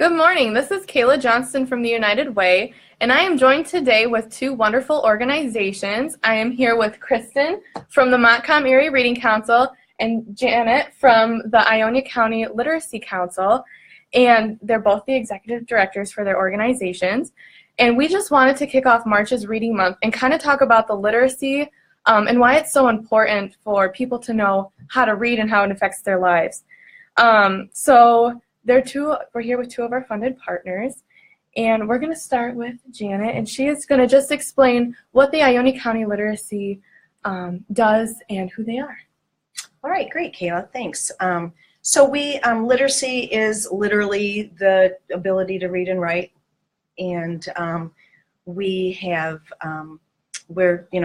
Good morning. This is Kayla Johnston from the United Way, and I am joined today with two wonderful organizations. I am here with Kristen from the Montcalm-Ionia Reading Council and Janet from the Ionia County Literacy Council, and they're both the executive directors for their organizations. And we just wanted to kick off March's Reading Month and kind of talk about the literacy and why it's so important for people to know how to read and how it affects their lives. We're here with two of our funded partners, and we're going to start with Janet, and she is going to just explain what the Ionia County Literacy does and who they are. All right, great, Kayla, thanks. Literacy is literally the ability to read and write, and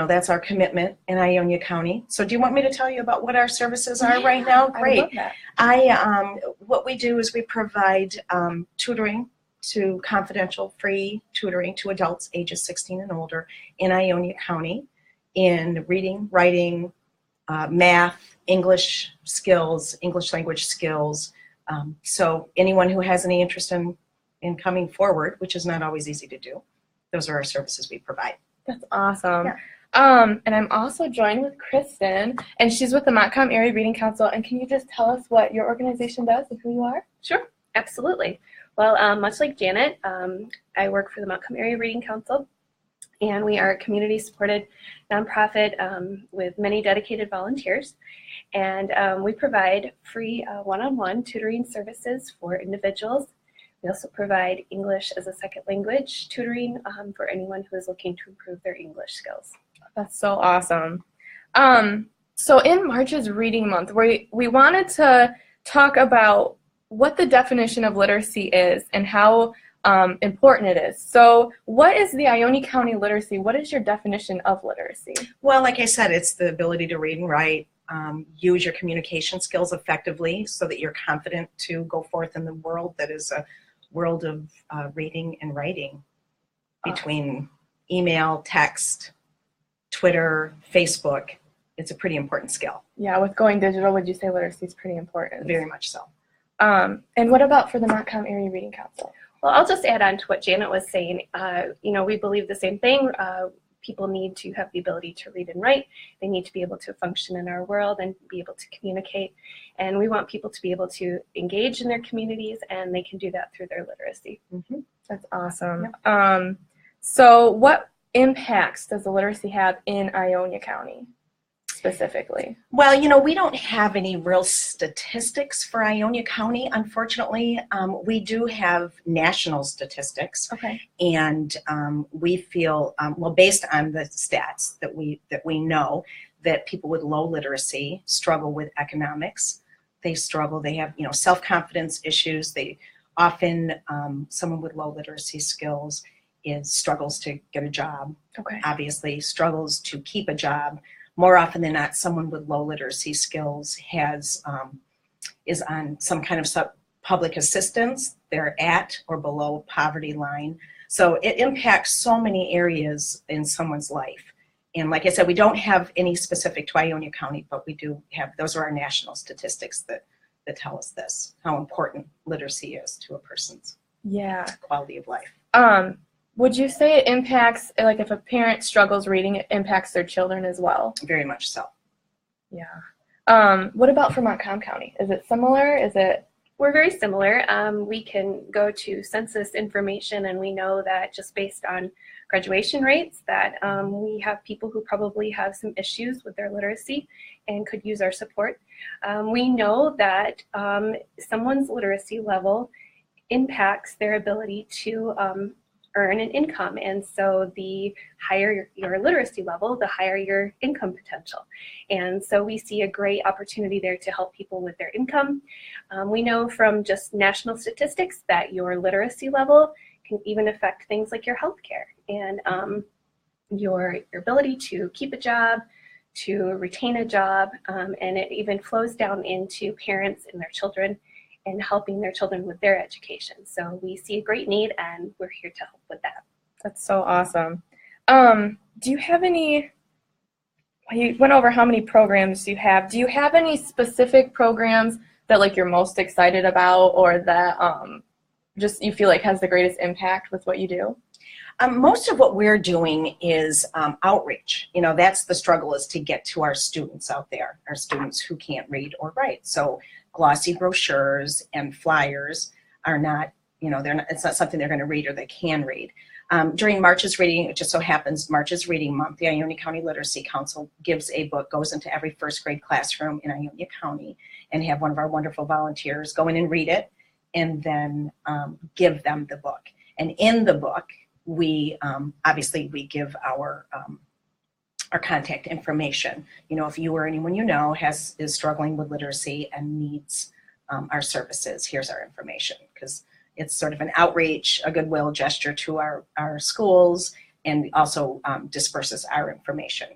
that's our commitment in Ionia County. So do you want me to tell you about what our services are right now? Great. I love that. What we do is we provide tutoring to confidential free tutoring to adults ages 16 and older in Ionia County in reading, writing, math, English skills, English language skills. So anyone who has any interest in coming forward, which is not always easy to do, those are our services we provide. That's awesome. Yeah. And I'm also joined with Kristen, and she's with the Montcalm-Ionia Reading Council. And can you just tell us what your organization does and who you are? Sure, absolutely. Well, much like Janet, I work for the Montcalm-Ionia Reading Council, and we are a community-supported nonprofit with many dedicated volunteers. And we provide free one-on-one tutoring services for individuals. We also provide English as a second language tutoring for anyone who is looking to improve their English skills. That's so awesome. So in March's Reading Month, we wanted to talk about what the definition of literacy is and how important it is. So what is the Ionia County Literacy? What is your definition of literacy? Well, like I said, it's the ability to read and write, use your communication skills effectively so that you're confident to go forth in the world that is a world of reading and writing between email, text, Twitter, Facebook. It's a pretty important skill. Yeah, with going digital, would you say literacy is pretty important? Very much so. And what about for the Montcalm-Ionia Reading Council? Well, I'll just add on to what Janet was saying. We believe the same thing. People need to have the ability to read and write. They need to be able to function in our world and be able to communicate. And we want people to be able to engage in their communities, and they can do that through their literacy. Mm-hmm. That's awesome. Yep. So what impacts does the literacy have in Ionia County specifically? Well, we don't have any real statistics for Ionia County, unfortunately. We do have national statistics. Okay. And we feel, based on the stats that we know, that people with low literacy struggle with economics. They have, self-confidence issues. They often, someone with low literacy skills struggles to get a job. Okay. Obviously, struggles to keep a job. More often than not, someone with low literacy skills is on some kind of public assistance. They're at or below poverty line. So it impacts so many areas in someone's life. And like I said, we don't have any specific to Ionia County, but we do have, those are our national statistics that tell us this, how important literacy is to a person's quality of life. Would you say it impacts, like if a parent struggles reading, it impacts their children as well? Very much so. Yeah. What about for Montcalm County? Is it similar? We're very similar. We can go to census information, and we know that just based on graduation rates that we have people who probably have some issues with their literacy and could use our support. We know that someone's literacy level impacts their ability to earn an income, and so the higher your literacy level, the higher your income potential. And so we see a great opportunity there to help people with their income. We know from just national statistics that your literacy level can even affect things like your health care and your ability to keep a job, to retain a job, and it even flows down into parents and their children and helping their children with their education. So we see a great need, and we're here to help with that. That's so awesome. Do you have any, you went over how many programs you have. Do you have any specific programs that like you're most excited about or that just you feel like has the greatest impact with what you do? Most of what we're doing is outreach. You know, that's the struggle, is to get to our students out there, our students who can't read or write. So glossy brochures and flyers are not, you know, it's not something they're going to read or they can read. During March's Reading, it just so happens March's Reading Month, the Ionia County Literacy Council gives a book, goes into every first grade classroom in Ionia County, and have one of our wonderful volunteers go in and read it, and then give them the book. And in the book, we obviously we give our contact information. You know, if you or anyone you know is struggling with literacy and needs our services, here's our information, because it's sort of an outreach, a goodwill gesture to our schools, and also disperses our information.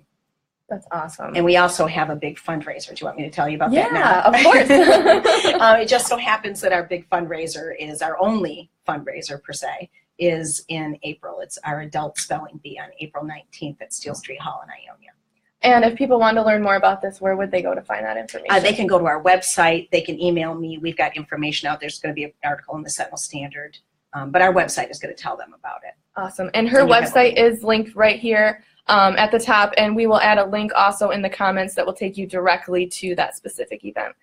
That's awesome. And we also have a big fundraiser. Do you want me to tell you about that now? Yeah, of course. It just so happens that our big fundraiser is our only fundraiser per se, is in April. It's our adult spelling bee on April 19th at Steel Street Hall in Ionia. And if people want to learn more about this, where would they go to find that information? They can go to our website. They can email me. We've got information out. There's going to be an article in the Sentinel Standard, but our website is going to tell them about it. Awesome. And her website is linked right here at the top, and we will add a link also in the comments that will take you directly to that specific event.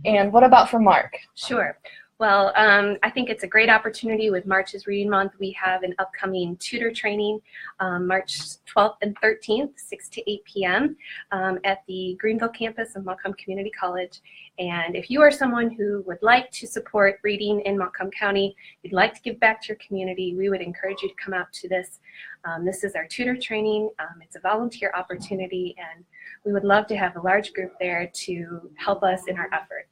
And what about for Mark? Sure. Well, I think it's a great opportunity with March's Reading Month. We have an upcoming tutor training March 12th and 13th, 6 to 8 p.m. At the Greenville campus of Montcalm Community College. And if you are someone who would like to support reading in Montcalm County, you'd like to give back to your community, we would encourage you to come out to this. This is our tutor training. It's a volunteer opportunity, and we would love to have a large group there to help us in our efforts.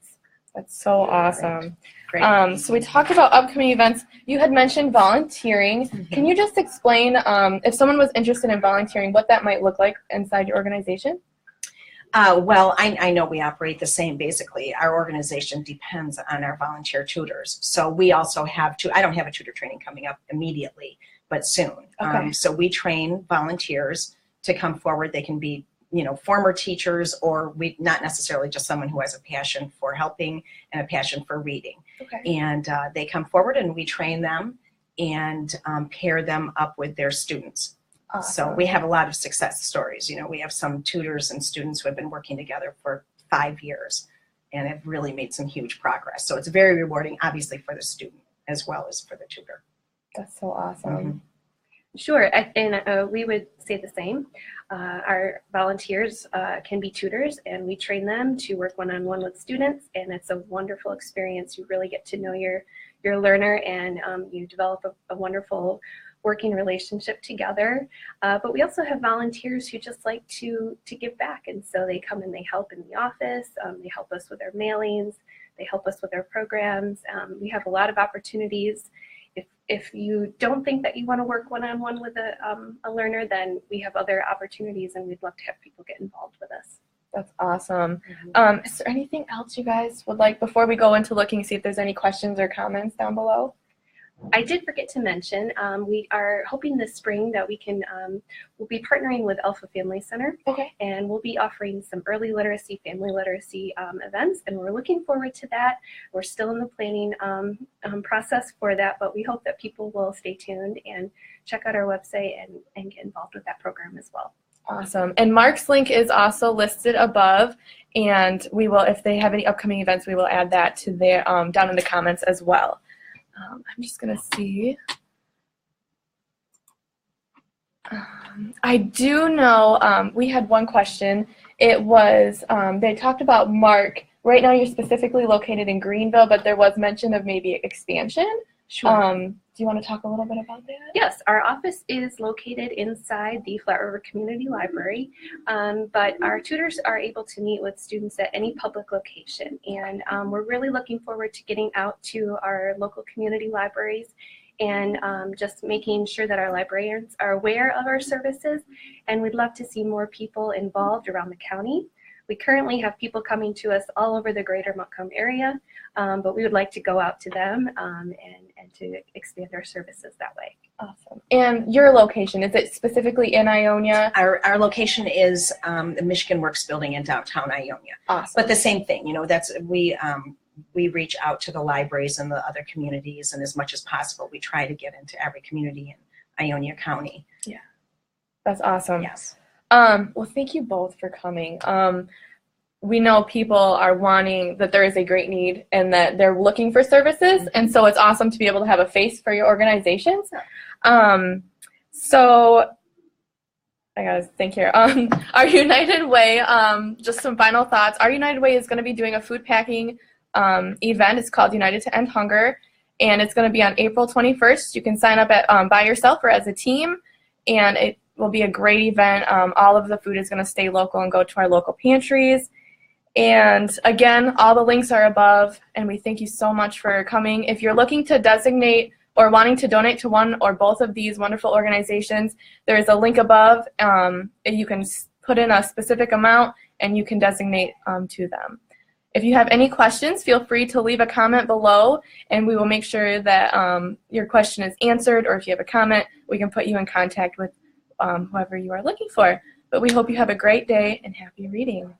That's so awesome. Great. So we talked about upcoming events. You had mentioned volunteering. Can you just explain, if someone was interested in volunteering, what that might look like inside your organization? Well, I know we operate the same, basically. Our organization depends on our volunteer tutors. So we also have I don't have a tutor training coming up immediately, but soon. Okay. So we train volunteers to come forward. They can be, you know, former teachers, or not necessarily just someone who has a passion for helping and a passion for reading. Okay. And they come forward and we train them and pair them up with their students. Awesome. So we have a lot of success stories. You know, we have some tutors and students who have been working together for 5 years and have really made some huge progress. So it's very rewarding, obviously, for the student as well as for the tutor. That's so awesome. Sure, and we would say the same. Our volunteers can be tutors, and we train them to work one-on-one with students, and it's a wonderful experience. You really get to know your learner, and you develop a wonderful working relationship together. But we also have volunteers who just like to give back, and so they come and they help in the office. They help us with our mailings. They help us with our programs. We have a lot of opportunities. If you don't think that you want to work one-on-one with a learner, then we have other opportunities, and we'd love to have people get involved with us. That's awesome. Is there anything else you guys would like before we go into looking, see if there's any questions or comments down below? I did forget to mention, we are hoping this spring that we can, we'll be partnering with Alpha Family Center. Okay. And we'll be offering some early literacy, family literacy events, and we're looking forward to that. We're still in the planning process for that, but we hope that people will stay tuned and check out our website and get involved with that program as well. Awesome. And Mark's link is also listed above, and we will, if they have any upcoming events, we will add that to their down in the comments as well. I'm just going to see. I do know we had one question. It was, they talked about Mark. Right now you're specifically located in Greenville, but there was mention of maybe expansion. Sure. Do you want to talk a little bit about that? Yes, our office is located inside the Flat River Community Library, but our tutors are able to meet with students at any public location, and we're really looking forward to getting out to our local community libraries and just making sure that our librarians are aware of our services, and we'd love to see more people involved around the county. We currently have people coming to us all over the greater Montcalm area, but we would like to go out to them and to expand our services that way. Awesome. And your location, is it specifically in Ionia? Our location is the Michigan Works building in downtown Ionia. Awesome. But the same thing, you know, that's we we reach out to the libraries and the other communities, and as much as possible, we try to get into every community in Ionia County. Yeah, that's awesome. Yes. Well, thank you both for coming. We know people are wanting that there is a great need and that they're looking for services, and so it's awesome to be able to have a face for your organizations. So I gotta think here. Our United Way, just some final thoughts. Our United Way is going to be doing a food packing event. It's called United to End Hunger, and it's going to be on April 21st. You can sign up at by yourself or as a team, and it will be a great event. All of the food is going to stay local and go to our local pantries. And again, all the links are above, and we thank you so much for coming. If you're looking to designate or wanting to donate to one or both of these wonderful organizations, there's a link above. You can put in a specific amount and you can designate to them. If you have any questions, feel free to leave a comment below, and we will make sure that your question is answered, or if you have a comment, we can put you in contact with whoever you are looking for. But we hope you have a great day and happy reading.